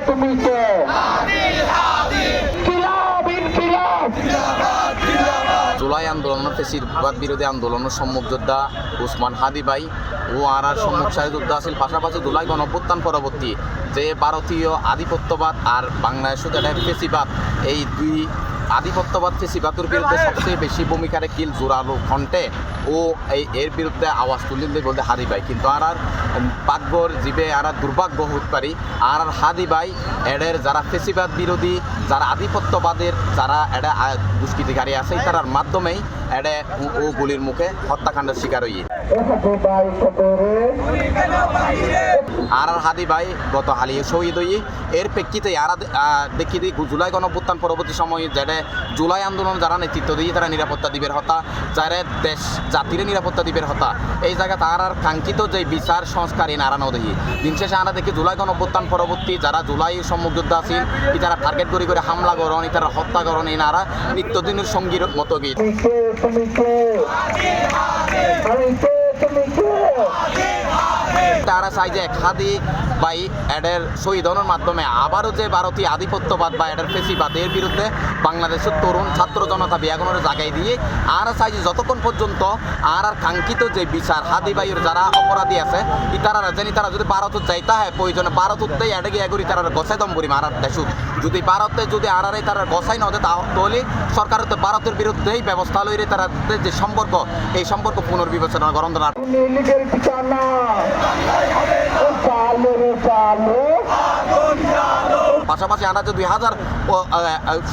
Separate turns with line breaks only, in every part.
তুমি কে
জুলাই আন্দোলনের ফেসিবাদ বিরোধী আন্দোলনের সম্মুখ যোদ্ধা উসমান হাদি ভাই ও আর সম্মুখ সারি যোদ্ধা আছিল পাশাপাশি জুলাই গণঅভ্যুত্থান পরবর্তী যে ভারতীয় আধিপত্যবাদ আর বাংলাদেশ ফেসিবাদ এই দুই আধিপত্যবাদ ফেসিবাদের বিরুদ্ধে সবচেয়ে বেশি ভূমিকা রেখিল জোরালো কণ্ঠে ও এর বিরুদ্ধে আওয়াজ তুলিলে বলতে হাদি ভাই কিন্তু আর ভাগ্যর জীবে আর দুর্ভাগ্য হতে পারি আর হাদি ভাই এদের যারা ফেসিবাদ বিরোধী যারা আধিপত্যবাদের যারা এটা দুষ্কৃতিকারী আছে তার মাধ্যমেই এটা ও গুলির মুখে হত্যাকাণ্ডের শিকার হইয়ে আর হাদি ভাই গত হালিয়ে শহীদ হই এর প্রেক্ষিতে আর দেখি দিই জুলাই গণঅভ্যুত্থান পরবর্তী সময়ে যারা জুলাই আন্দোলন যারা নেতৃত্ব দিয়ে তারা নিরাপত্তা দিবের হতা যারা দেশ জাতির নিরাপত্তা দিবের হতা এই জায়গা তার আর কাঙ্ক্ষিত যে বিচার সংস্কারী নারায়ণ দেখি দিন শেষে আমরা দেখি জুলাই গণঅভ্যুত্থান পরবর্তী যারা জুলাই সম্মুখ যোদ্ধা আছিল তারা টার্গেট করে হামলা করন তারা হত্যা করন এই নারা নিত্যদিনের সঙ্গীর মতো গীত তারা চাই যে হাদি ভাই এদের শহীদনের মাধ্যমে আবারও যে ভারতীয় আধিপত্যবাদ বা এদের ফেসিবাদ এর বিরুদ্ধে বাংলাদেশের তরুণ ছাত্র জনতা বিয়াগনের জায়গায় দিয়ে আর চাই যে যতক্ষণ পর্যন্ত আর কাঙ্ক্ষিত যে বিচার হাদি ভাইয়ের যারা অপরাধী আছে তারা জানি তারা যদি ভারতত যাইতে হয় প্রয়োজনে ভারততেই এডে গিয়ে এগুলি তারা গছাই দম করি মারার দেশুত যদি ভারতে যদি আর তারা গছাই নদে তাহলে সরকারের তো ভারতের বিরুদ্ধেই ব্যবস্থা লইলে তারা যে সম্পর্ক এই সম্পর্ক পুনর্বিবেচনা গ্রহণ পাশাপাশি আমরা যে 2000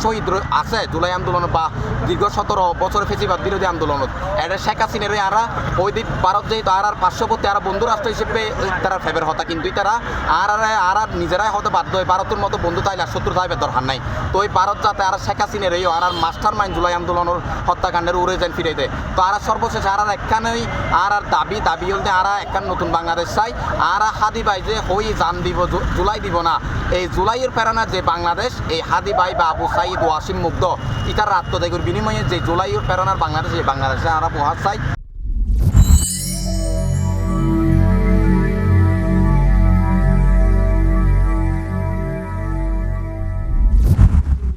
শহীদ আছে জুলাই আন্দোলন বা দীর্ঘ 17 বছর ফেসিবাদ বিরোধী আন্দোলন এটা শেখ হাসিনার আরা ওই দিক ভারত যেহেতু আর পার্শ্ববর্তী আর বন্ধু রাষ্ট্র হিসেবে তারা ফেভার হতা কিন্তু তারা আর নিজেরাই হতে বাধ্য হয় ভারতের মতো বন্ধু তাইলে আর শত্রু তাইবে দরকার নাই তো ওই ভারত যাতে আর শেখ হাসিনার এই আর মাস্টার মাইন্ড জুলাই আন্দোলনের হত্যাকাণ্ডের উড়ে যান ফিরে দেয় তো আর সর্বশেষ আর একখানেই আর দাবি হলতে আর একখান নতুন বাংলাদেশ চাই আর হাদি ভাই যে হই জান দিব জুলাই দিব না এই জুলাইয়ের প্রেরণা যে বাংলাদেশ এই হাদি ভাই বা আবু সাইদ ওয়াসিম মুগ্ধ ইতার আত্মত্যাগের বিনিময়ে যে জুলাইয়ের প্রেরণার বাংলাদেশ এই বাংলাদেশে আমরা প্রহার চাই।